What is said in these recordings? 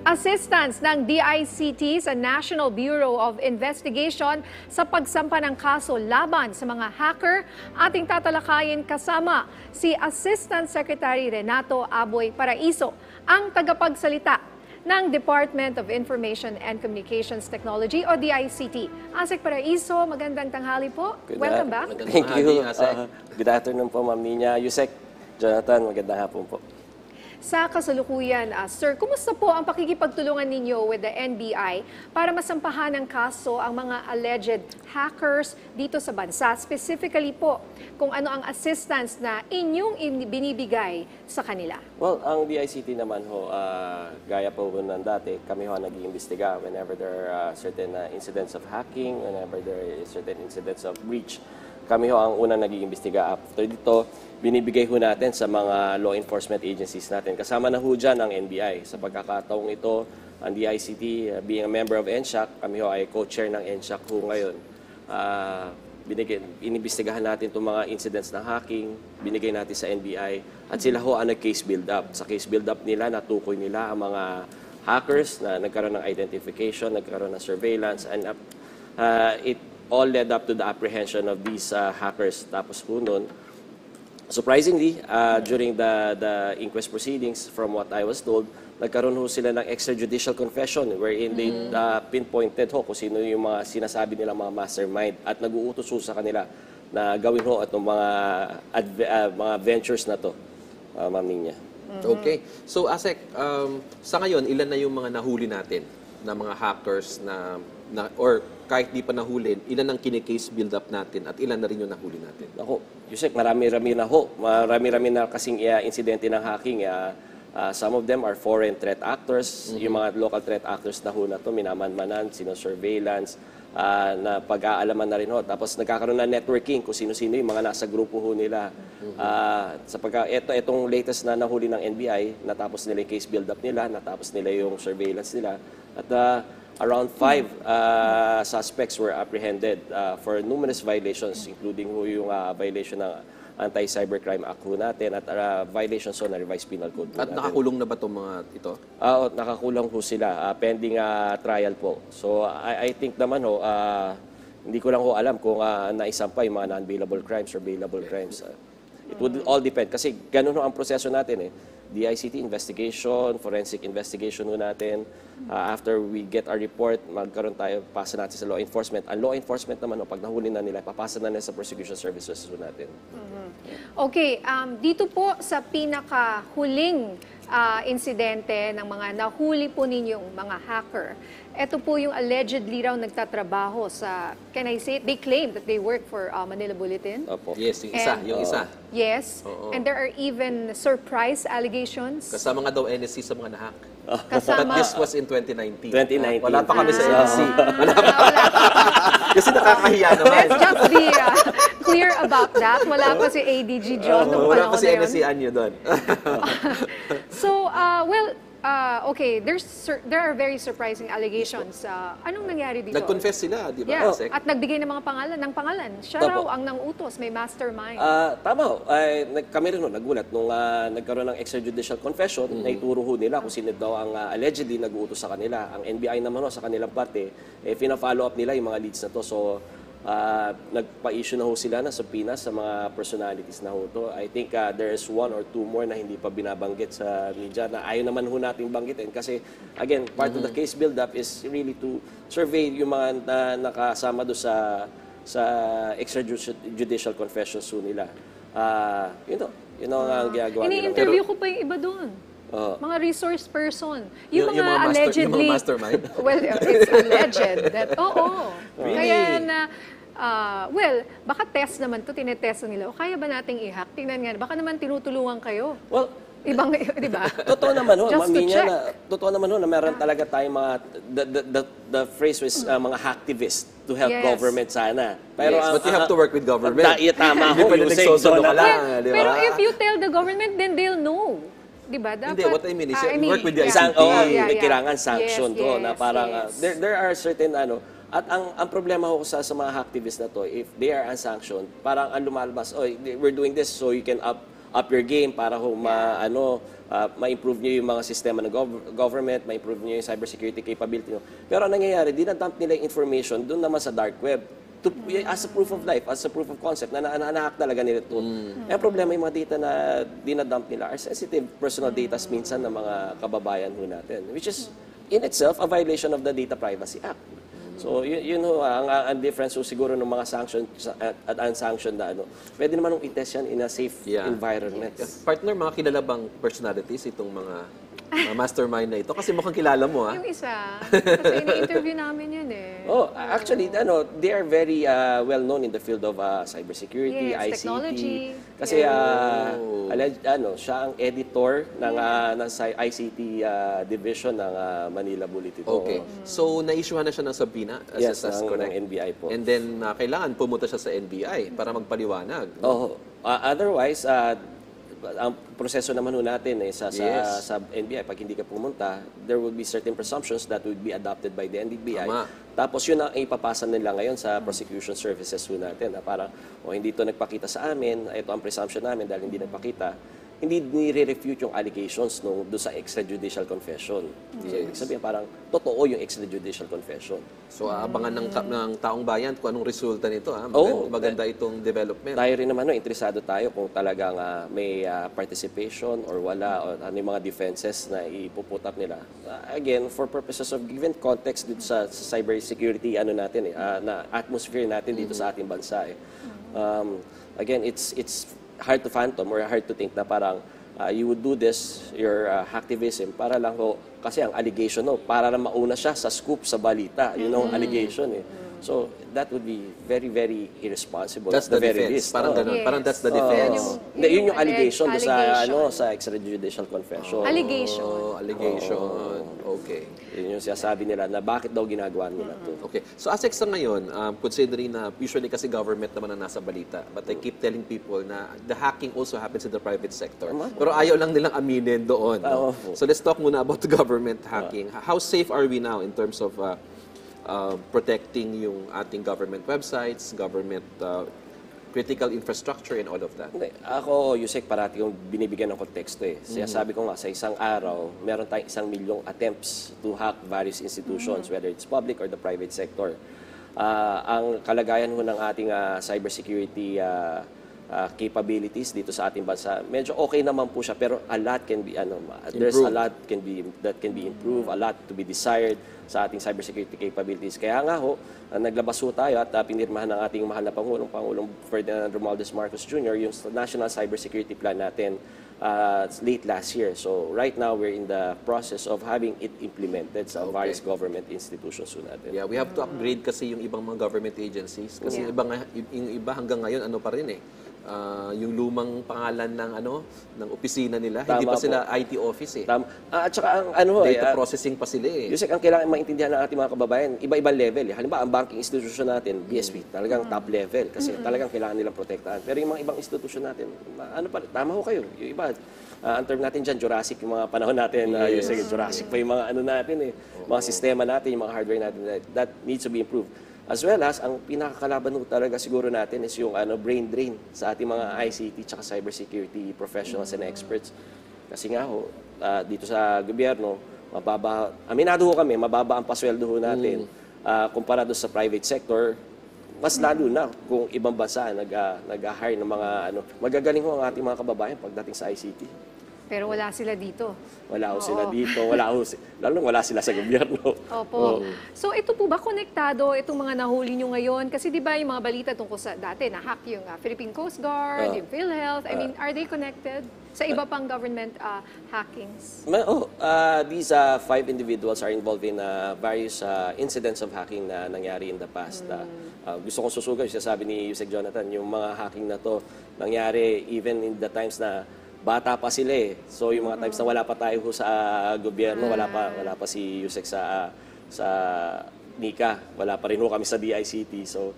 Assistance ng DICT sa National Bureau of Investigation sa pagsampa ng kaso laban sa mga hacker, ating tatalakayin kasama si Assistant Secretary Renato Aboy Paraiso, ang tagapagsalita ng Department of Information and Communications Technology o DICT. Asek Paraiso, magandang tanghali po. Welcome back. Thank you. Good afternoon po, Ma'am Nina. Yusek, Jonathan, magandang hapon po. Sa kasalukuyan, Sir, kumusta po ang pakikipagtulungan ninyo with the NBI para masampahan ng kaso ang mga alleged hackers dito sa bansa? Specifically po, kung ano ang assistance na inyong binibigay sa kanila? Well, ang DICT naman ho, gaya po ng dati, kami ho nag-iimbestiga whenever there are certain incidents of hacking, whenever there is certain incidents of breach. Kami ho ang unang nag-iimbestiga. After dito, binibigay ho natin sa mga law enforcement agencies natin. Kasama na ho dyan ang NBI. Sa pagkakataong ito, ang DICT, being a member of NSHAC, kami ho ay co-chair ng NSHAC ho ngayon. Inimbestigahan natin itong mga incidents ng hacking, binigay natin sa NBI, at sila ho ang nag-case build-up. Sa case build-up nila, natukoy nila ang mga hackers na nagkaroon ng identification, nagkaroon ng surveillance, and it all led up to the apprehension of these hackers. Tapos po nun, surprisingly, during the inquest proceedings, from what I was told, nagkaroon ho sila ng extrajudicial confession wherein they pinpointed ho kung sino yung mga sinasabi nilang mga mastermind at nag-uutos ho sa kanila na gawin ho itong mga ventures na to, Ma'am Nina. Okay. So, Asek, sa ngayon, ilan na yung mga nahuli natin na mga hackers or kahit di pa nahuli, ilan ang kine-case build-up natin at ilan na rin yung nahuli natin? Ako, Yusek, marami-rami na ho. Marami-rami na kasing insidente ng hacking. Some of them are foreign threat actors. Yung mga local threat actors na ho na to, minamanmanan, sino-surveillance, na pag-aalaman na rin ho. Tapos nagkakaroon na networking kung sino-sino yung mga nasa grupo ho nila. Itong latest na nahuli ng NBI, natapos nila yung case build-up nila, natapos nila yung surveillance nila. At around 5 suspects were apprehended for numerous violations, including yung violation ng Anti-Cybercrime Act natin at violations on the Revised Penal Code. At nakakulong na ba itong mga ito? Nakakulong ho sila, pending trial po. So I think naman ho, hindi ko lang ho alam kung naisampa yung mga non-bailable crimes or bailable crimes. It would all depend kasi ganun ho ang proseso natin eh. DICT investigation, forensic investigation ho natin. After we get our report, magkaroon tayo, pasa natin sa law enforcement. Ang law enforcement naman, pag nahuli na nila, papasa na nila sa prosecution services ho natin. Okay, dito po sa pinakahuling insidente ng mga nahuli po ninyong mga hacker, ito po yung allegedly raw nagtatrabaho sa, can I say it? They claim that they work for Manila Bulletin. Opo. Yes, yung isa. Yes, and there are even surprise allegations. Kasama nga daw NSC sa mga nahack. Kasama. But this was in 2019. 2019. Wala pa kami sa NSC. Wala pa. Kasi nakakahiya naman. Let's just be clear about that. Wala pa si ADG John nung wala pa panahon si na yun. NSC Anyo doon. So, okay, there are very surprising allegations. Anong nangyari dito? Nag-confess sila, di ba? Yeah, Asek? at nagbigay ng mga pangalan. Siya raw ang nangutos, may mastermind. Tama ho. Kami rin ho, nagulat nung nagkaroon ng extrajudicial confession, na ituro ho nila kung sino daw ang allegedly nag-uutos sa kanila. Ang NBI naman ho, sa kanilang parte, fina-follow up nila yung mga leads na to. So, nagpa-issue na ho sila na subpoena sa mga personalities na ho to. I think there's 1 or 2 more na hindi pa binabanggit sa media na ayaw naman ho nating banggitin kasi again, part of the case build-up is really to survey yung mga nakasama do sa extrajudicial confessions ho nila. Yun ang ginagawa nila. Ini-interview ko pa yung iba doon. Mga resource person. Yung mga allegedly... Yung mga mastermind? Well, it's alleged that, Really? Kaya na, baka test naman to, tinetest nila. O kaya ba nating i-hack? Tingnan nga, baka naman tinutulungan kayo. Well, Ibang, di ba? totoo naman ho, Just to check. totoo naman ho na meron talaga tayong mga, the phrase was mga hacktivists to help government sana. Pero but you have to work with government. Tama ho, Hindi pwede nagsosodo ka lang, di ba? Pero if you tell the government, then they'll know. Diba? Dapat, Hindi, what I mean is, work with the ICT. Kailangan sanction to, na parang, there are certain, at ang problema ko sa mga hacktivists na to, if they are unsanctioned, parang ang lumalabas, we're doing this so you can up your game para ma-improve nyo yung mga sistema ng government, ma-improve nyo yung cybersecurity capability nyo. Pero ang nangyayari, dinadump nila yung information doon naman sa dark web. As a proof of life, as a proof of concept, na na-hack talaga nila ito. Eh, problema yung mga data na dinadump nila are sensitive personal data minsan ng mga kababayan ho natin, which is in itself a violation of the Data Privacy Act. So, yun ho, ang difference ho siguro ng mga sanctioned at unsanctioned na pwede naman nung i-test yan in a safe environment. Partner, mga kilala bang personalities itong mga mastermind na ito? Kasi mukhang kilala mo, ha? Yung isa, kasi ini-interview namin yun eh. Oh, actually, they are very well known in the field of cybersecurity, Yes, ICT. technology. Kasi siya ang editor ng ICT division ng Manila Bulletin. Okay. So, na-issuehan na siya ng subpoena? Yes, that's correct. ng NBI po. And then, kailangan pumunta siya sa NBI para magpaliwanag. Oh, otherwise, ang proseso naman natin sa NBI, pag hindi ka pumunta, there will be certain presumptions that would be adopted by the NBI. Tama. Tapos yun ang ipapasa nila ngayon sa prosecution services natin. Na parang, hindi ito nagpakita sa amin, ito ang presumption namin dahil hindi nagpakita. Hindi nire-refute yung allegations doon sa extrajudicial confession. So, ibig sabihin, parang totoo yung extrajudicial confession. So, abangan ng taong bayan kung anong resulta nito. Maganda itong development. Tayo rin naman, interesado tayo kung talagang may participation or wala, o ano yung mga defenses na ipuput up nila. Again, for purposes of given context dito sa cybersecurity natin, na atmosphere natin dito sa ating bansa. Again, it's hard to fathom or hard to think na parang you would do this, your hacktivism, para lang kasi ang allegation, para lang mauna siya sa scoop, sa balita, allegation. So, that would be very, very irresponsible. That's the very defense. least. Parang ganun. Yes. Parang that's the defense. Yun yung allegation doon allegation. sa extrajudicial confession. Allegation. Allegation. Okay. Yun yung sinasabi nila na bakit daw ginagawa nila to. Okay. So, ASEC sa ngayon, considering na usually kasi government naman ang nasa balita, but I keep telling people na the hacking also happens in the private sector. Pero ayaw lang nilang aminin doon. No? So, let's talk muna about the government hacking. How safe are we now in terms of protecting yung ating government websites, government critical infrastructure and all of that? Ako, Yusek, parati kong binibigyan ng konteksto eh. Sabi ko nga, sa isang araw, meron tayong 1 milyong attempts to hack various institutions, whether it's public or the private sector. Ang kalagayan ho ng ating cybersecurity capabilities dito sa ating bansa, medyo okay naman po siya, pero a lot can be, there's a lot that can be improved, a lot to be desired sa ating cybersecurity capabilities. Kaya nga naglabas ho tayo at pinirmahan ng ating mahal na Pangulong Ferdinand Romualdez Marcos Jr. yung National Cybersecurity Plan natin late last year. So right now, we're in the process of having it implemented sa various government institutions natin. Yeah, we have to upgrade kasi yung ibang mga government agencies. Kasi yung iba hanggang ngayon, pa rin yung lumang pangalan ng opisina nila, hindi pa sila IT office Tama. At saka data processing pa sila Yusek, ang kailangan maintindihan ng ating mga kababayan, iba-ibang level. Halimbawa, ang banking institution natin, BSP, talagang top level kasi talagang kailangan nilang protektahan. Pero yung mga ibang institution natin, tama ho kayo. Yung iba, ang term natin dyan, Jurassic, yung mga panahon natin, Yusek, Jurassic pa yung mga natin mga sistema natin, yung mga hardware natin, that needs to be improved. As well as, ang pinakakalaban talaga siguro natin is yung brain drain sa ating mga ICT tsaka cybersecurity professionals and experts. Kasi nga dito sa gobyerno, aminado kami, mababa ang pasweldo natin kumpara doon sa private sector. Mas lalo na kung ibang bansa nag-hire ng mga magagaling ang ating mga kababayan pagdating sa ICT. Pero wala sila dito. Wala sila dito, lalo wala sila sa gobyerno. Opo. So ito po ba konektado itong mga nahuli nyo ngayon? Kasi di ba yung mga balita tungkol sa dati na-hack yung Philippine Coast Guard, yung PhilHealth, are they connected sa iba pang government hackings? These 5 individuals are involved in various incidents of hacking na nangyari in the past. Gusto kong susugan, sabi ni Yusek Jonathan, yung mga hacking na to nangyari even in the times na bata pa sila So yung mga times na wala pa tayo sa gobyerno, wala pa si Yusek sa NICA, wala pa rin kami sa DICT. So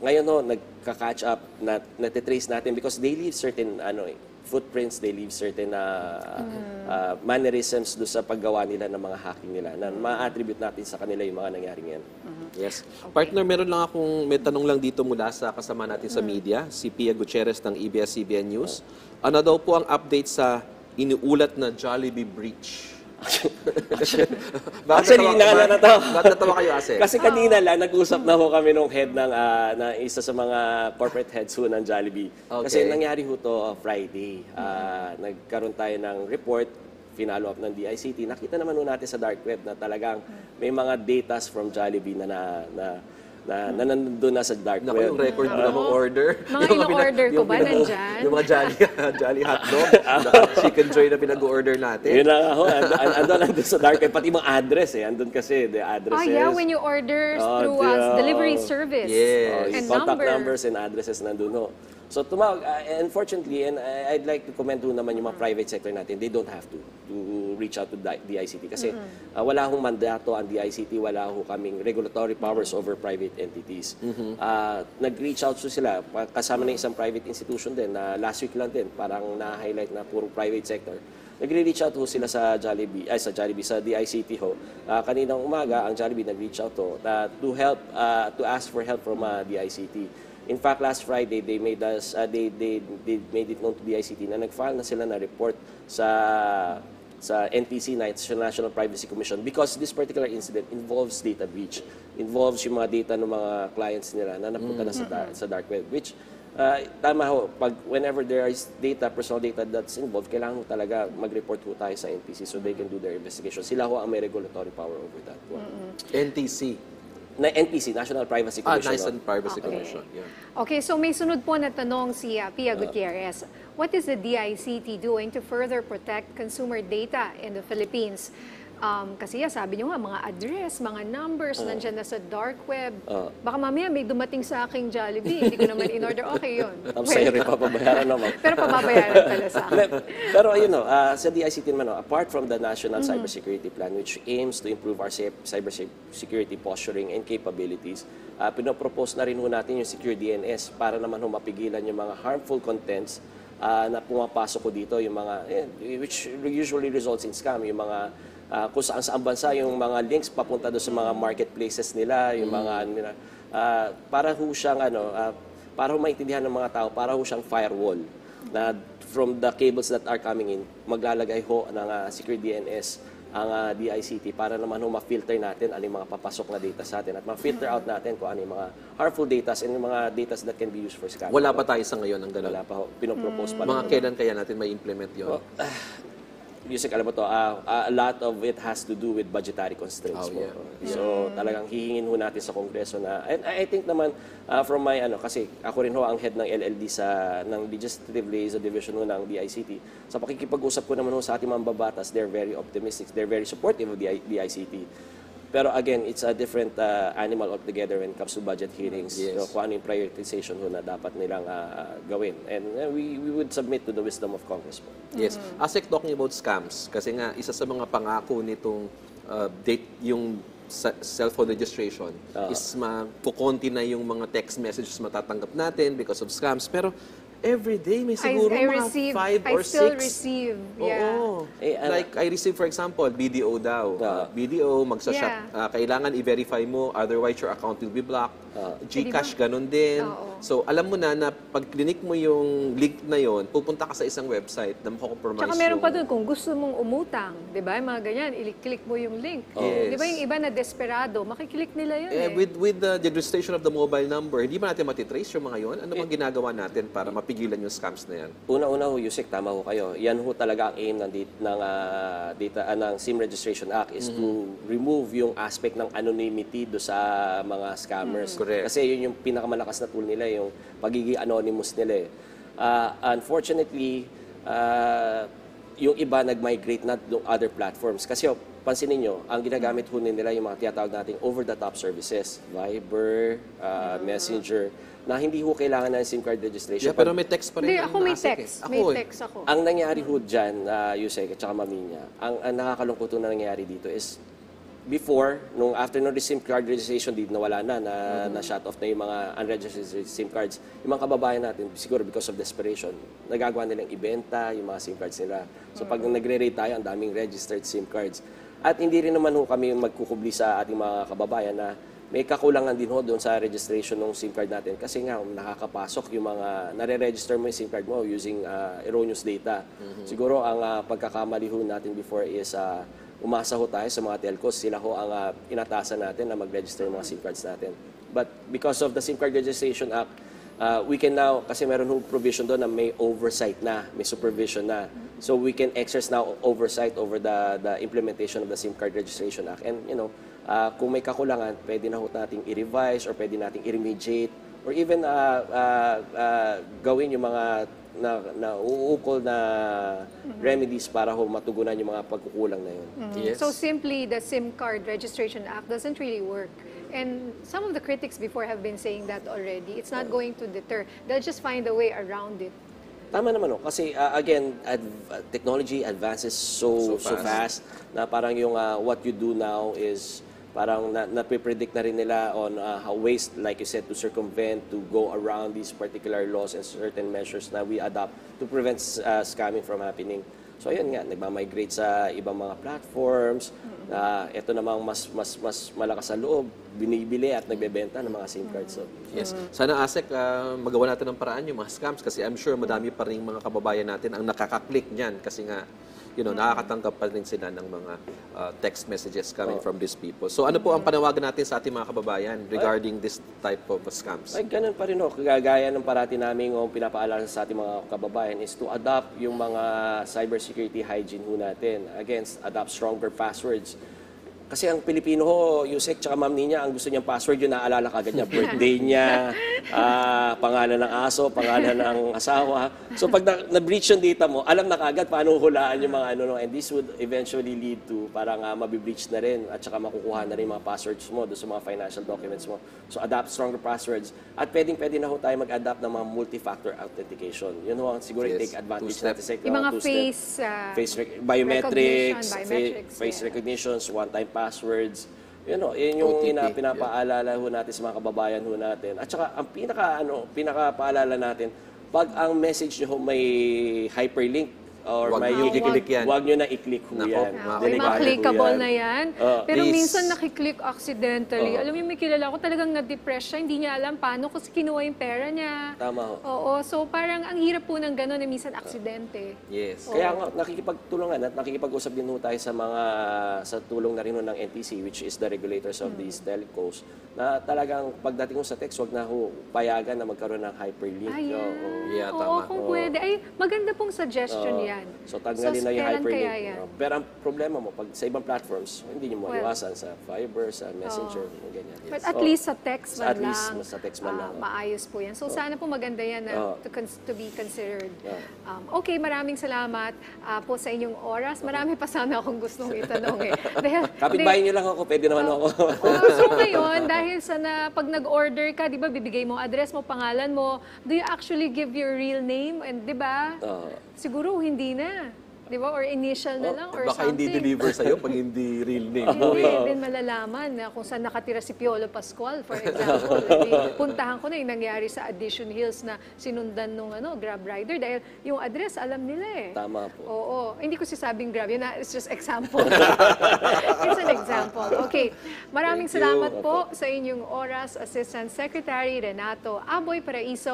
ngayon nagka-catch up, natitrace natin because they leave certain footprints, they leave certain mannerisms do sa paggawa nila ng mga hacking nila na ma-attribute natin sa kanila yung mga nangyari ngayon. Yes. Partner, may tanong lang dito mula sa kasama natin sa media, si Pia Gutierrez ng ABS-CBN News. Ano daw po ang update sa iniulat na Jollibee breach. Actually, Bakit natawa kayo, Ase? Kasi kanina lang, nag-usap na ho kami nung head ng na isa sa mga corporate heads ho ng Jollibee. Kasi nangyari ho to Friday. Nagkaroon tayo ng report, finalo up ng DICT. Nakita naman ho natin sa dark web na talagang may mga datas from Jollibee na nandun na sa dark Naku, web. yung record mo na mong order. Mga in-order ko ba nandyan? Yung mga Jolly hotdog, Chicken Joy na pinag-order natin. Yun na nga ho, andun sa dark web. Pati mga address andun kasi, the addresses. Yeah, when you order through delivery service. Yes. And Contact number. numbers and addresses nandun ho. So tumawag, unfortunately, and I'd like to comment ho naman yung mga private sector natin, they don't have to reach out to DICT kasi wala hong mandato ang DICT, wala ho kaming regulatory powers over private entities. Nag-reach out sila, kasama ng isang private institution din, na last week lang din, parang na-highlight na puro private sector. Nagre-reach out ho sila sa DICT ho. Kaninang umaga, ang Jollibee nag-reach out to help, to ask for help from DICT. In fact, last Friday, they made us, they made it known to DICT na nag-file na sila na report sa NPC, National Privacy Commission, because this particular incident involves data breach, involves yung mga data ng mga clients nila na napunta na sa dark web, which tama ho, whenever there is data, personal data that's involved, kailangan ho talaga mag-report ho tayo sa NPC so they can do their investigation. Sila ho ang may regulatory power over that one. NTC. NPC, National Privacy Commission. National Privacy Commission. Yeah. Okay, so may sunod po na tanong si Pia Gutierrez. What is the DICT doing to further protect consumer data in the Philippines? Kasi sabi nyo nga, mga address, mga numbers, nandyan na sa dark web. Baka mamaya may dumating sa aking Jollibee, hindi ko naman in-order. Okay yun. Tapos sa'yo rin papabayaran naman. Pero pababayaran pala sa akin. Pero sa DICT naman, apart from the National Cybersecurity Plan, which aims to improve our cybersecurity posturing and capabilities, pinopropose na rin ho natin yung Secure DNS para naman ho mapigilan yung mga harmful contents na pumapasok ko dito, yung mga, which usually results in scam, yung mga kung saan bansa yung mga links papunta doon sa mga marketplaces nila, yung mga para ho siyang para ho maintindihan ng mga tao, para ho siyang firewall na from the cables that are coming in, maglalagay ho ng Secure DNS ang DICT para naman ho ma-filter natin ano yung mga papasok na data sa atin at ma-filter out natin kung ano yung mga harmful data and yung mga data that can be used for scamming. Wala pa tayo sa ngayon ng ganun. Wala pa ho. Pinopropose pa lang. Mga kailan kaya natin may implement yun? Yusek, alam mo to, a lot of it has to do with budgetary constraints. So talagang hihingin ho natin sa Kongreso na, and I think naman from my, kasi ako rin ho ang head ng LLD ng Legislative Liaison Division ho ng DICT. Sa pakikipag-usap ko naman ho sa ating mga babatas, they're very optimistic, they're very supportive of DICT. Pero again, it's a different animal altogether when it comes to budget hearings. Yes. Kung ano yung prioritization ho na dapat nilang gawin. And we would submit to the wisdom of Congress po. Yes. Asik, talking about scams, kasi nga isa sa mga pangako nitong yung cellphone registration is makukonti na yung mga text messages matatanggap natin because of scams. Pero every day may siguro mga 5 or 6. I still receive. Yeah. Oo. Like I receive, for example, BDO daw. BDO, kailangan i-verify mo, otherwise your account will be blocked. GCash, ganun din. So, alam mo na pag clinic mo yung link na yon, pupunta ka sa isang website na makakompromise. Tsaka meron pa doon, kung gusto mong umutang, di ba? Mga ganyan, i-click mo yung link. Yes. Di ba yung iba na desperado, makiklik nila yun With the registration of the mobile number, hindi ba natin matitrace yung mga yon? Ano bang ginagawa natin para mapigilan yung scams na yan? Una-una ho, Yusek, tama ho kayo. Yan ho talaga ang aim ng SIM Registration Act is to remove yung aspect ng anonymity do sa mga scammers. Kasi yun yung pinakamalakas na tool nila, yung pagiging anonymous nila. Unfortunately, yung iba nag-migrate na to other platforms. Kasi pansinin nyo, ang ginagamit ho nila yung mga tiyatawag nating over-the-top services, Viber, Messenger, na hindi ho kailangan ng SIM card registration. Yeah, pero may text pa rin. Hindi, ako may text. May text ako. Ang nangyari ho dyan, Yusek, at saka Maminya, ang nakalungkot na nangyari dito is before, after nung SIM card registration dito, nawala na shut off na yung mga unregistered SIM cards. Yung mga kababayan natin, siguro because of desperation, nagagawa nilang ibenta yung mga SIM cards nila. So pag nagre-rate tayo, ang daming registered SIM cards. At hindi rin naman ho kami magkukubli sa ating mga kababayan na may kakulangan din ho doon sa registration ng SIM card natin kasi nga nakakapasok yung mga nare-register mo yung SIM card mo using erroneous data. Siguro ang pagkakamali ho natin before is umasa ho tayo sa mga telcos. Sila ho ang inatasan natin na mag-register ng mga SIM cards natin. But because of the SIM Card Registration Act, we can now, kasi meron hong provision doon na may oversight na, may supervision na. So we can exercise now oversight over the implementation of the SIM Card Registration Act. And kung may kakulangan, pwede na ho nating i-revise or pwede nating i-remediate or even gawin yung mga uukol na remedies para ho matugunan yung mga pagkukulang na yun. Yes. So simply, the SIM Card Registration Act doesn't really work. And some of the critics before have been saying that already. It's not going to deter. They'll just find a way around it. Tama naman, no? Kasi again, technology advances so fast na parang yung what you do now is parang napipredict na rin nila on how ways, like you said, to circumvent, to go around these particular laws and certain measures na we adopt to prevent scamming from happening. So ayun nga, nagmamigrate sa ibang mga platforms. Ito namang mas malakas sa loob, binibili at nagbebenta ng mga SIM cards. So, yes. Sana, Asek, magawa natin ng paraan yung mga scams kasi I'm sure madami pa rin mga kababayan natin ang nakaka-click niyan kasi nga, nakakatanggap pa rin sila ng mga text messages coming from these people. So ano po ang panawagan natin sa ating mga kababayan regarding this type of scams? ay, ganun pa rin, kagaya ng parati namin pinapaalala sa ating mga kababayan is to adopt yung mga cybersecurity hygiene ho natin. Again, adopt stronger passwords. Kasi ang Pilipino ho, Yusek tsaka Ma'am Ninya, ang gusto niyang password yun, naalala kagad niya. Birthday niya, pangalan ng aso, pangalan ng asawa. So pag na-breach yung data mo, alam na kagad paano hulaan yung mga and this would eventually lead to parang mabibreach na rin at saka makukuha na rin mga passwords mo doon sa mga financial documents mo. So adapt stronger passwords. At pwede na ho tayo mag-adapt ng mga multi-factor authentication. Yun ho, siguro Yes. take advantage Two-step. natin. Yung mga biometrics, biometrics, face yeah. recognitions, one-time passwords. Yun yung OTP, pinapaalala ho natin sa mga kababayan ho natin. At saka ang pinakapaalala natin, pag ang message nyo may hyperlink or Wag may nyo i-click yan. Huwag nyo na i-click ho Nako, yan. May mga Delikado ho clickable yan. na yan. Pero please. minsan nakiklik accidentally. Alam mo, may kilala ko talagang na-depress siya. Hindi niya alam paano kasi kinuha yung pera niya. Tama ho. Oo. So parang ang hirap po ng gano'n na minsan aksidente. Yes. Kaya nga, nakikipagtulungan at nakikipag-usap din ho tayo sa tulong na rin ho ng NTC, which is the regulators of these telcos, na talagang pagdating ho sa text, wag na ho payagan na magkaroon ng hyperlink. Ayan. Yeah, Oo, tama. kung pwede. Ay, maganda pong suggestion yan. So tanggalin na yung kailan hyperlink. kaya yan? Pero ang problema mo, pag sa ibang platforms, hindi nyo maiwasan sa Viber, sa Messenger, yung ganyan. But at least sa text man At least lang, sa text man lang. maayos po yan. So sana po maganda yan na to be considered. Okay, maraming salamat po sa inyong oras. Marami pa sana akong gustong itanong eh. Kapitbahay nyo lang ako, pwede naman ako. So ngayon, dahil pag nag-order ka, di ba, bibigay mo address mo, pangalan mo, do you actually give your real name? And di ba, siguro hindi na. Di ba? Or initial na lang or Baka something. hindi deliver sa'yo pag hindi real name. Hindi din malalaman na kung saan nakatira si Piolo Pascual, for example. Puntahan ko na yung nangyari sa Addition Hills na sinundan nung Grab rider dahil yung address alam nila eh. Tama po. Oo. Hindi ko sasabing Grab. Yun na, it's just example. It's an example. Okay. Maraming Thank you. salamat po sa inyong oras, Assistant Secretary Renato Aboy Paraiso.